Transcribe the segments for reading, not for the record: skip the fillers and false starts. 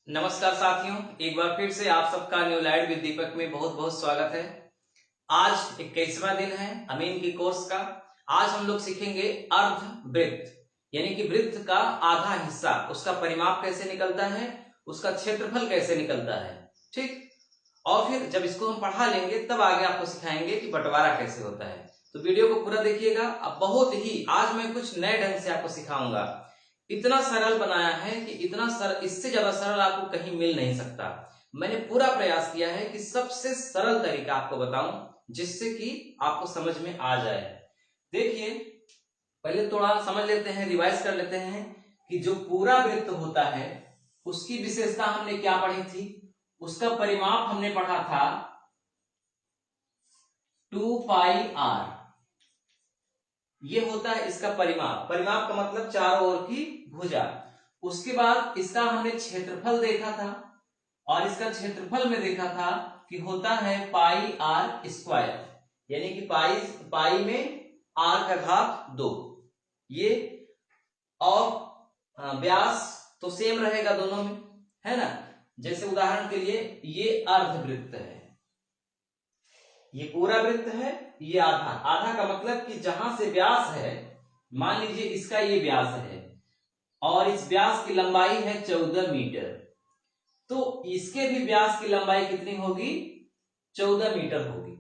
नमस्कार साथियों, एक बार फिर से आप सबका न्यू लाइट विद दीपक में बहुत बहुत स्वागत है। आज 21वां दिन है अमीन की कोर्स का। आज हम लोग सीखेंगे अर्ध वृत्त, यानी कि वृत्त का आधा हिस्सा, उसका परिमाप कैसे निकलता है, उसका क्षेत्रफल कैसे निकलता है। ठीक, और फिर जब इसको हम पढ़ा लेंगे तब आगे आपको सिखाएंगे कि बंटवारा कैसे होता है। तो वीडियो को पूरा देखिएगा। अब बहुत ही आज मैं कुछ नए ढंग से आपको सिखाऊंगा। इतना सरल बनाया है कि इतना सरल, इससे ज्यादा सरल आपको कहीं मिल नहीं सकता। मैंने पूरा प्रयास किया है कि सबसे सरल तरीका आपको बताऊं, जिससे कि आपको समझ में आ जाए। देखिए, पहले थोड़ा समझ लेते हैं, रिवाइज कर लेते हैं कि जो पूरा वृत्त होता है उसकी विशेषता हमने क्या पढ़ी थी। उसका परिमाप हमने पढ़ा था 2 पाई आर। ये होता है इसका परिमाप। परिमाप का मतलब चारों ओर की भुजा। उसके बाद इसका हमने क्षेत्रफल देखा था, और इसका क्षेत्रफल में देखा था कि होता है पाई आर स्क्वायर, यानी कि पाई में आर का घात 2। ये और व्यास तो सेम रहेगा दोनों में, है ना। जैसे उदाहरण के लिए ये अर्धवृत्त है, ये पूरा वृत्त है, ये आधा। आधा का मतलब कि जहां से व्यास है, मान लीजिए इसका ये व्यास है और इस व्यास की लंबाई है 14 मीटर, तो इसके भी व्यास की लंबाई कितनी होगी? 14 मीटर होगी।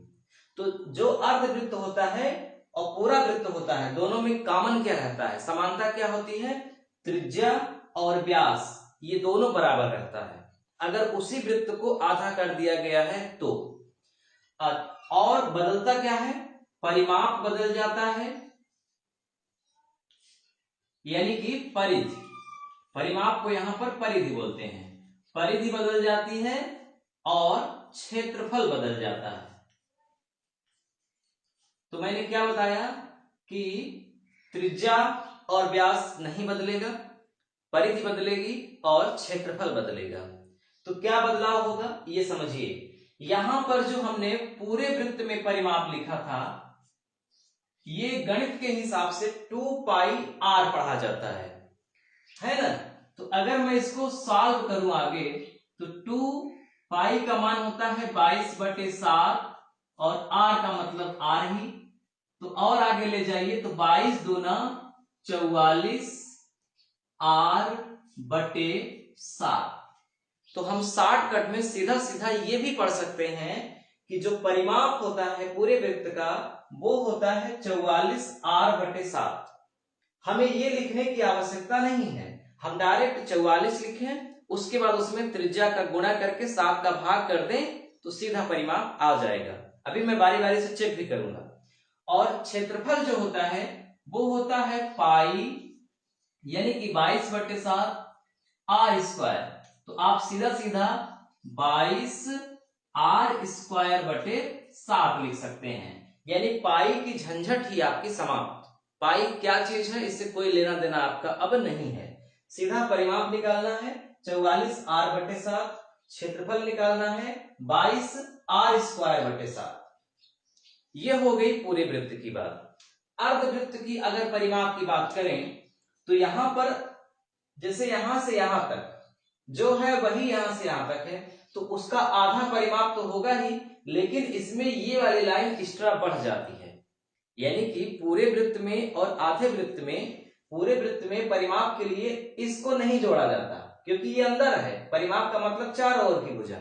तो जो अर्धवृत्त होता है और पूरा वृत्त होता है, दोनों में कॉमन क्या रहता है, समानता क्या होती है? त्रिज्या और व्यास ये दोनों बराबर रहता है। अगर उसी वृत्त को आधा कर दिया गया है तो, और बदलता क्या है? परिमाप बदल जाता है, यानी कि परिधि। परिमाप को यहां पर परिधि बोलते हैं। परिधि बदल जाती है और क्षेत्रफल बदल जाता है। तो मैंने क्या बताया कि त्रिज्या और व्यास नहीं बदलेगा, परिधि बदलेगी और क्षेत्रफल बदलेगा। तो क्या बदलाव होगा ये समझिए। यहां पर जो हमने पूरे वृत्त में परिमाप लिखा था, ये गणित के हिसाब से 2 पाई आर पढ़ा जाता है ना। तो अगर मैं इसको सॉल्व करूं आगे, तो 2 पाई का मान होता है 22/7 और आर का मतलब आर ही। तो और आगे ले जाइए तो 22 दूना 44 r/7। तो हम शॉर्टकट में सीधा सीधा ये भी पढ़ सकते हैं कि जो परिमाप होता है पूरे वृत्त का, वो होता है 44 r/7। हमें ये लिखने की आवश्यकता नहीं है, हम डायरेक्ट 44 लिखें, उसके बाद उसमें त्रिज्या का गुणा करके 7 का भाग कर दें तो सीधा परिमाप आ जाएगा। अभी मैं बारी बारी से चेक भी करूंगा। और क्षेत्रफल जो होता है वो होता है पाई, यानी कि 22/7 आर स्क्वायर। तो आप सीधा सीधा 22 r²/7 लिख सकते हैं, यानी पाई की झंझट ही आपकी समाप्त। पाई क्या चीज है, इससे कोई लेना देना आपका अब नहीं है। सीधा परिमाप निकालना है 44 r/7, क्षेत्रफल निकालना है 22 r²/7। ये हो गई पूरे वृत्त की बात। अर्धवृत्त की अगर परिमाप की बात करें तो यहां पर जैसे यहां से यहां तक जो है वही यहां से यहां तक है, तो उसका आधा परिमाप तो होगा ही, लेकिन इसमें ये वाली लाइन एक्स्ट्रा बढ़ जाती है। यानी कि पूरे वृत्त में और आधे वृत्त में, पूरे वृत्त में परिमाप के लिए इसको नहीं जोड़ा जाता क्योंकि ये अंदर है। परिमाप का मतलब चारों ओर की भुजा।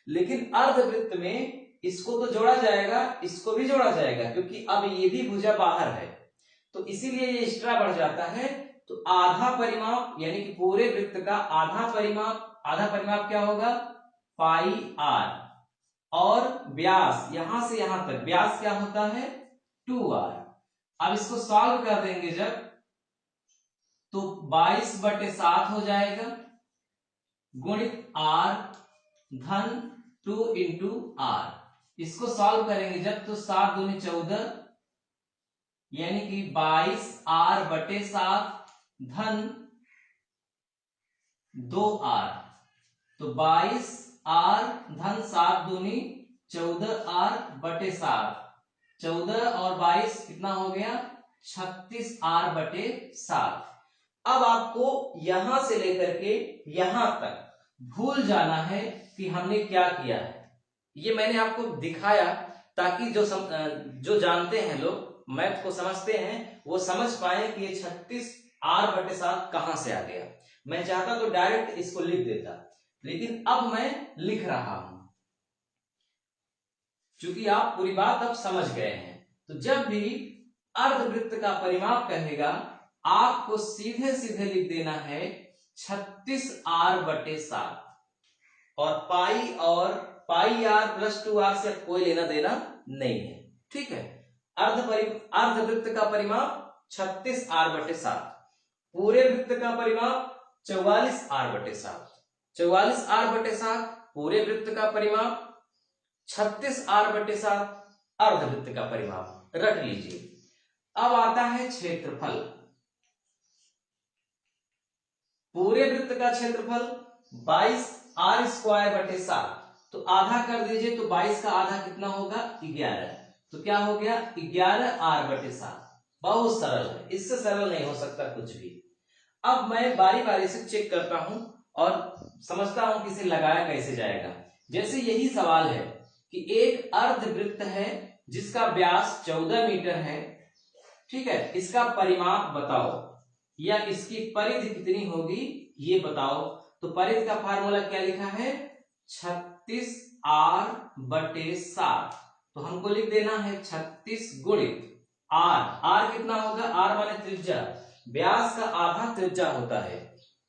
लेकिन अर्धवृत्त में इसको तो जोड़ा जाएगा, इसको भी जोड़ा जाएगा, क्योंकि अब ये भी भुजा बाहर है, तो इसीलिए ये एक्स्ट्रा बढ़ जाता है। तो आधा परिमाप, यानी कि पूरे वृत्त का आधा परिमाप क्या होगा? पाई आर। और व्यास यहां से यहां तक व्यास क्या होता है? 2r। अब इसको सॉल्व कर देंगे जब, तो 22/7 हो जाएगा गुणित r धन 2 इंटू आर। इसको सॉल्व करेंगे जब, तो 7 दूनी 14, यानी कि 22 r/7 धन 2r। तो 22 r धन 7 दूनी 14 r/7। 14 और 22 कितना हो गया? 36 r/7। अब आपको यहां से लेकर के यहां तक भूल जाना है कि हमने क्या किया है। ये मैंने आपको दिखाया ताकि जो जानते हैं लोग, मैथ को समझते हैं, वो समझ पाए कि ये 36r/7 कहां से आ गया। मैं चाहता तो डायरेक्ट इसको लिख देता, लेकिन अब मैं लिख रहा हूं क्योंकि आप पूरी बात अब समझ गए हैं। तो जब भी अर्धवृत्त का परिमाप कहेगा, आपको सीधे सीधे लिख देना है 36r/7, और पाई आर प्लस 2r से कोई लेना देना नहीं है। ठीक है, अर्धवृत्त का परिमाप 36r/7, पूरे वृत्त का परिमाप 44r/7, 44r/7 पूरे वृत्त का परिमाप, 36r/7 अर्धवृत्त का परिमाप, रट लीजिए। अब आता है क्षेत्रफल। पूरे वृत्त का क्षेत्रफल 22r²/7, तो आधा कर दीजिए, तो 22 का आधा कितना होगा? 11। तो क्या हो गया? 11r/7। बहुत सरल है, इससे सरल नहीं हो सकता कुछ भी। अब मैं बारी बारी से चेक करता हूं और समझता हूं कि इसे लगाया कैसे जाएगा। जैसे यही सवाल है कि एक अर्धवृत्त है जिसका व्यास 14 मीटर है, ठीक है, इसका परिमाप बताओ या इसकी परिधि कितनी होगी ये बताओ। तो परिधि का फार्मूला क्या लिखा है? 36r/7। तो हमको लिख देना है 36 गुणित r कितना होगा? r माने त्रिज्या, व्यास का आधा त्रिज्या होता है,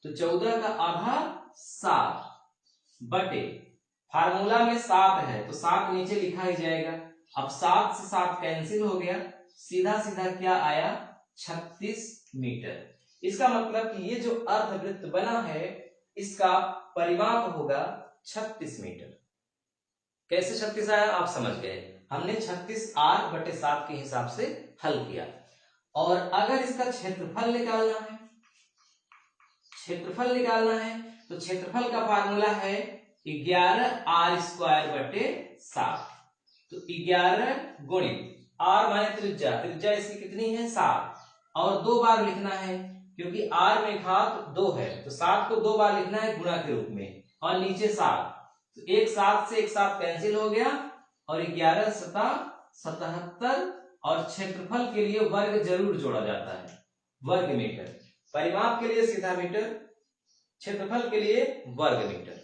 तो 14 का आधा 7 बटे, फार्मूला में 7 है तो 7 नीचे लिखा ही जाएगा। अब 7 से 7 कैंसिल हो गया, सीधा सीधा क्या आया? 36 मीटर। इसका मतलब कि ये जो अर्धवृत्त बना है इसका परिमाप होगा 36 मीटर। कैसे 36 आया आप समझ गए, हमने 36r/7 के हिसाब से हल किया। और अगर इसका क्षेत्रफल निकालना है, तो क्षेत्रफल का फार्मूला है 11r²/7। तो 11 गुणित r माने त्रिज्या, इसकी कितनी है? 7, और 2 बार लिखना है क्योंकि r में घात 2 है, तो 7 को 2 बार लिखना है गुणा के रूप में, और नीचे 7, तो एक 7 से एक 7 कैंसिल हो गया, और 11 7 77, और क्षेत्रफल के लिए वर्ग जरूर जोड़ा जाता है, वर्ग मीटर। परिमाप के लिए सीधा मीटर, क्षेत्रफल के लिए वर्ग मीटर।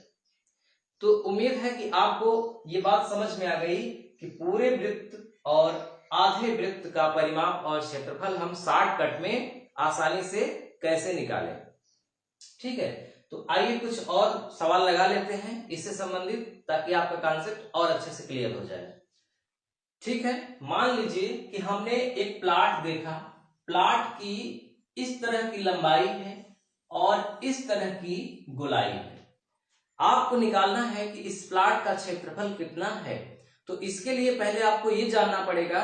तो उम्मीद है कि आपको ये बात समझ में आ गई कि पूरे वृत्त और आधे वृत्त का परिमाप और क्षेत्रफल हम शॉर्टकट में आसानी से कैसे निकालें। ठीक है, तो आइए कुछ और सवाल लगा लेते हैं इससे संबंधित, ताकि आपका कॉन्सेप्ट और अच्छे से क्लियर हो जाए। ठीक है, मान लीजिए कि हमने एक प्लॉट देखा, प्लॉट की इस तरह की लंबाई है और इस तरह की गोलाई है। आपको निकालना है कि इस प्लॉट का क्षेत्रफल कितना है। तो इसके लिए पहले आपको ये जानना पड़ेगा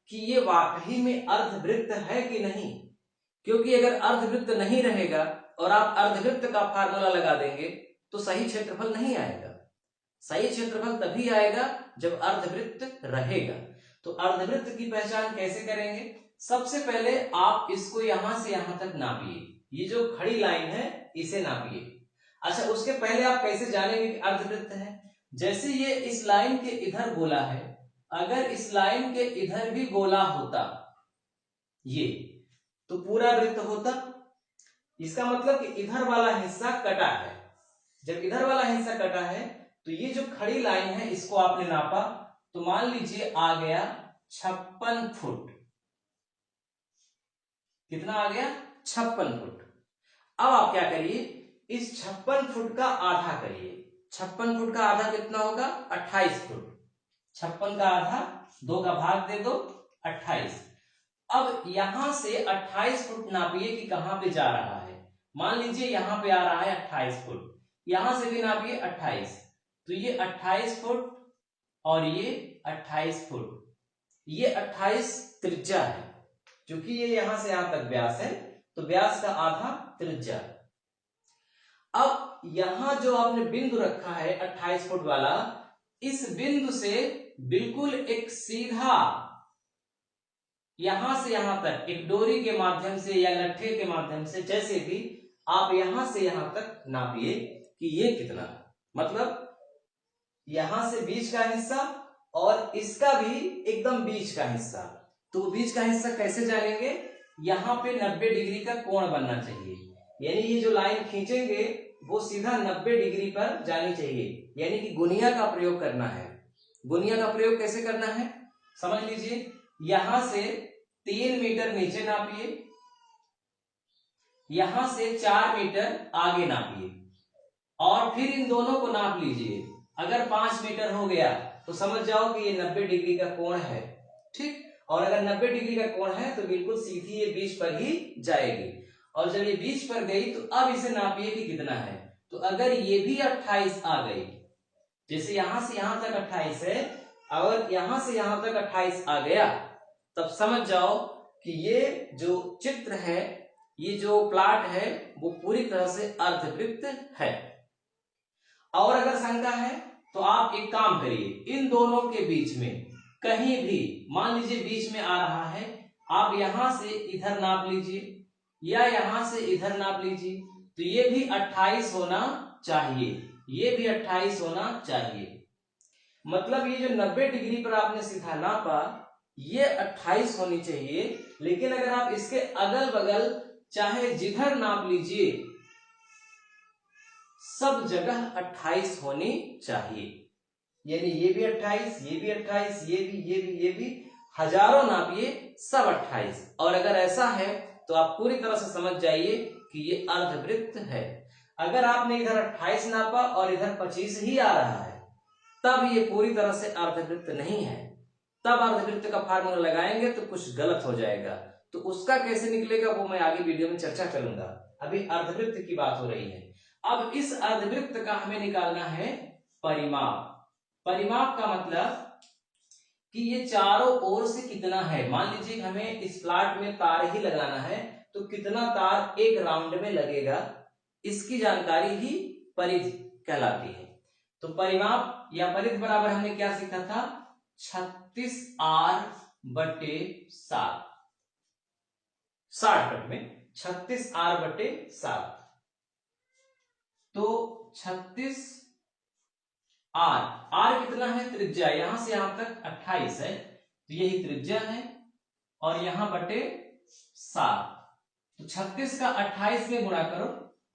कि ये वाकई में अर्धवृत्त है कि नहीं, क्योंकि अगर अर्धवृत्त नहीं रहेगा और आप अर्धवृत्त का फार्मूला लगा देंगे तो सही क्षेत्रफल नहीं आएगा। सही क्षेत्रफल तभी आएगा जब अर्धवृत्त रहेगा। तो अर्धवृत्त की पहचान कैसे करेंगे? सबसे पहले आप इसको यहां से यहां तक नापिए, ये जो खड़ी लाइन है इसे नापिए। अच्छा, उसके पहले आप कैसे जानेंगे कि अर्धवृत्त है? जैसे ये इस लाइन के इधर गोला है, अगर इस लाइन के इधर भी गोला होता ये, तो पूरा वृत्त होता। इसका मतलब कि इधर वाला हिस्सा कटा है। जब इधर वाला हिस्सा कटा है तो ये जो खड़ी लाइन है इसको आपने नापा, तो मान लीजिए आ गया 56 फुट। कितना आ गया? 56 फुट। अब आप क्या करिए, इस 56 फुट का आधा करिए। 56 फुट का आधा कितना होगा? 28 फुट। 56 का आधा 2 का भाग दे दो, 28। अब यहां से 28 फुट नापिए कि कहां पे जा रहा है। मान लीजिए यहां पे आ रहा है 28 फुट, यहां से भी नापिए 28, तो ये 28 फुट और ये 28 फुट। ये 28 त्रिज्या है, क्योंकि ये यहां से यहां तक व्यास है, तो व्यास का आधा त्रिज्या। अब यहां जो आपने बिंदु रखा है 28 फुट वाला, इस बिंदु से बिल्कुल एक सीधा यहां से यहां तक एक डोरी के माध्यम से या लट्ठे के माध्यम से, जैसे भी आप यहां से यहां तक नापिए कि ये कितना, मतलब यहां से बीच का हिस्सा और इसका भी एकदम बीच का हिस्सा। तो बीच का हिस्सा कैसे जानेंगे, यहाँ पे 90 डिग्री का कोण बनना चाहिए, यानी ये जो लाइन खींचेंगे वो सीधा 90 डिग्री पर जानी चाहिए, यानी कि गुनिया का प्रयोग करना है। गुनिया का प्रयोग कैसे करना है समझ लीजिए, यहां से 3 मीटर नीचे नापिए, यहां से 4 मीटर आगे नापिए और फिर इन दोनों को नाप लीजिए। अगर 5 मीटर हो गया तो समझ जाओ कि ये 90 डिग्री का कोण है, ठीक। और अगर 90 डिग्री का कोण है तो बिल्कुल सीधी ये बीच पर ही जाएगी। और जब ये बीच पर गई तो अब इसे नापिए कि कितना है। तो अगर ये भी 28 आ गई, जैसे यहां से यहां तक 28 है और यहां से यहां तक 28 आ गया, तब समझ जाओ कि ये जो चित्र है, ये जो प्लॉट है वो पूरी तरह से अर्धवृत्त है। और अगर शंका है तो आप एक काम करिए, इन दोनों के बीच में कहीं भी मान लीजिए बीच में आ रहा है, आप यहां से इधर नाप लीजिए या यहां से इधर नाप लीजिए, तो ये भी 28 होना चाहिए, ये भी 28 होना चाहिए। मतलब ये जो 90 डिग्री पर आपने सीधा नापा ये 28 होनी चाहिए। लेकिन अगर आप इसके अगल बगल चाहे जिधर नाप लीजिए सब जगह 28 होनी चाहिए, यानी ये भी 28, ये भी 28, ये भी हजारों नापिए सब 28। और अगर ऐसा है तो आप पूरी तरह से समझ जाइए कि ये अर्धवृत्त है। अगर आपने इधर 28 नापा और इधर 25 ही आ रहा है तब ये पूरी तरह से अर्धवृत्त नहीं है, तब अर्धवृत्त का फार्मूला लगाएंगे तो कुछ गलत हो जाएगा। तो उसका कैसे निकलेगा वो मैं आगे वीडियो में चर्चा करूंगा, अभी अर्धवृत्त की बात हो रही है। अब इस अर्धवृत्त का हमें निकालना है परिमाप। परिमाप का मतलब कि ये चारों ओर से कितना है। मान लीजिए हमें इस प्लॉट में तार ही लगाना है तो कितना तार एक राउंड में लगेगा, इसकी जानकारी ही परिधि कहलाती है। तो परिमाप या परिधि बराबर हमने क्या सीखा था, 36r/7, शॉर्टकट में 36r/7। तो 36 r कितना है, त्रिज्या, यहां से यहां तक 28 है तो यही त्रिज्या है और यहां बटे 7। तो 36 का 28 में गुणा करो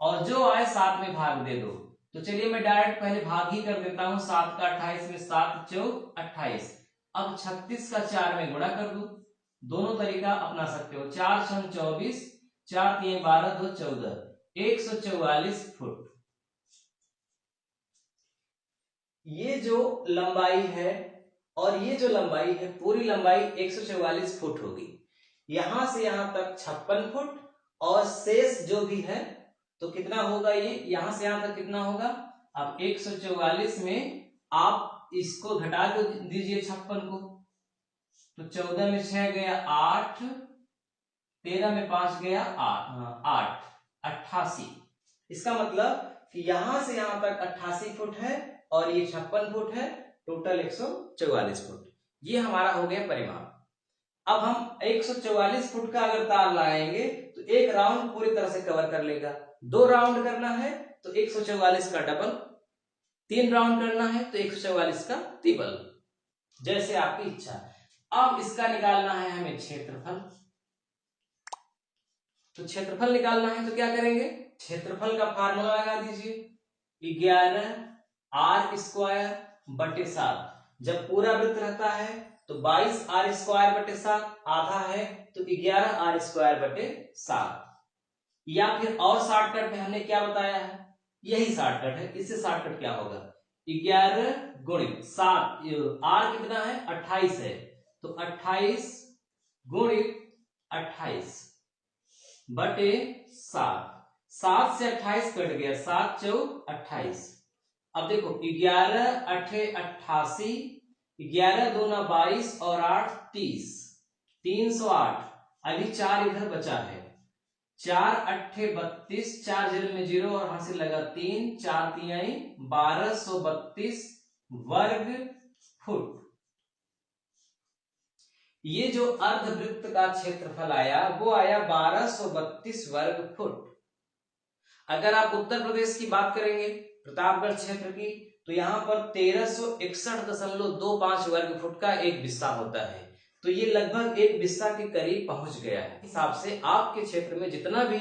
और जो आए 7 में भाग दे दो। तो चलिए मैं डायरेक्ट पहले भाग ही कर देता हूं, 7 का 28 में 7 चौक 28। अब 36 का 4 में गुणा कर दो, दोनों तरीका अपना सकते हो, 4 6 24, 4 3 12 2 14, 144 फुट। ये जो लंबाई है और ये जो लंबाई है, पूरी लंबाई 144 फुट होगी। यहां से यहां तक 56 फुट और शेष जो भी है तो कितना होगा, ये यहां से यहां तक कितना होगा। अब 144 में आप इसको घटा दीजिए 56 को, तो 14 में 6 गया 8, 13 में 5 गया 8, 88। इसका मतलब कि यहां से यहां तक 88 फुट है और ये 56 फुट है, टोटल 144 फुट। ये हमारा हो गया परिमाप। अब हम 144 फुट का अगर तार लगाएंगे तो एक राउंड पूरी तरह से कवर कर लेगा। 2 राउंड करना है तो 144 का डबल, 3 राउंड करना है तो 144 का ट्रिपल, जैसे आपकी इच्छा। अब इसका निकालना है हमें क्षेत्रफल। तो क्षेत्रफल निकालना है तो क्या करेंगे, क्षेत्रफल का फार्मूला लगा दीजिए, 11r² जब पूरा वृत्त रहता है तो 22r²/7, आधा है तो 11r²/7। या फिर और शॉर्टकट में हमने क्या बताया है, यही शॉर्टकट है, इससे शॉर्टकट क्या होगा, 11 गुणित 7, r कितना है 28 है तो 28 गुणित 28/7। 7 से 28 कट गया, 7 चौक 28। अब देखो 11 8 88, 11 दूना 22 और 8 30, 308। अभी 4 इधर बचा है, 4 8 32, 4 0 में 0 और यहां से लगा 3, 4 3 1232 वर्ग फुट। ये जो अर्धवृत्त का क्षेत्रफल आया वो आया 1232 वर्ग फुट। अगर आप उत्तर प्रदेश की बात करेंगे प्रतापगढ़ क्षेत्र की, तो यहाँ पर 1361.25 वर्ग फुट का एक बिस्सा होता है। तो ये लगभग एक बिस्सा के करीब पहुंच गया है। हिसाब से आपके क्षेत्र में जितना भी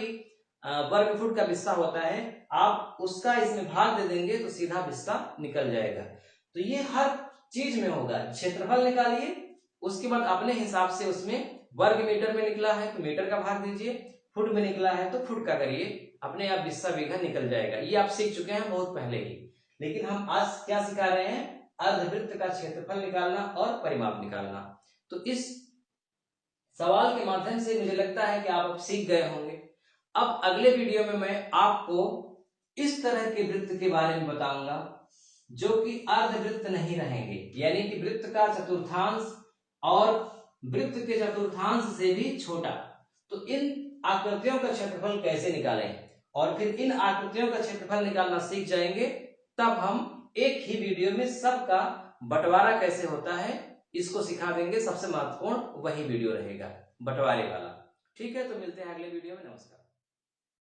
वर्ग फुट का बिस्सा होता है, आप उसका इसमें भाग दे देंगे तो सीधा बिस्सा निकल जाएगा। तो ये हर चीज में होगा। क्षेत्रफल निकालिए, उसके बाद अपने हिसाब से उसमें वर्ग मीटर में निकला है तो मीटर का भाग दीजिए, फुट में निकला है तो फुट का करिए, अपने आप बिस्सा बीघा निकल जाएगा। ये आप सीख चुके हैं बहुत पहले ही, लेकिन हम आज क्या सिखा रहे हैं, अर्धवृत्त का क्षेत्रफल निकालना और परिमाप निकालना। तो इस सवाल के माध्यम से मुझे लगता है कि आप अब सीख गए होंगे। अब अगले वीडियो में मैं आपको इस तरह के वृत्त के बारे में बताऊंगा जो कि अर्धवृत्त नहीं रहेंगे, यानी कि वृत्त का चतुर्थांश और वृत्त के चतुर्थांश से भी छोटा। तो इन आकृतियों का क्षेत्रफल कैसे निकालें और फिर इन आकृतियों का क्षेत्रफल निकालना सीख जाएंगे, तब हम एक ही वीडियो में सबका बंटवारा कैसे होता है इसको सिखा देंगे। सबसे महत्वपूर्ण वही वीडियो रहेगा, बंटवारे वाला। ठीक है, तो मिलते हैं अगले वीडियो में। नमस्कार।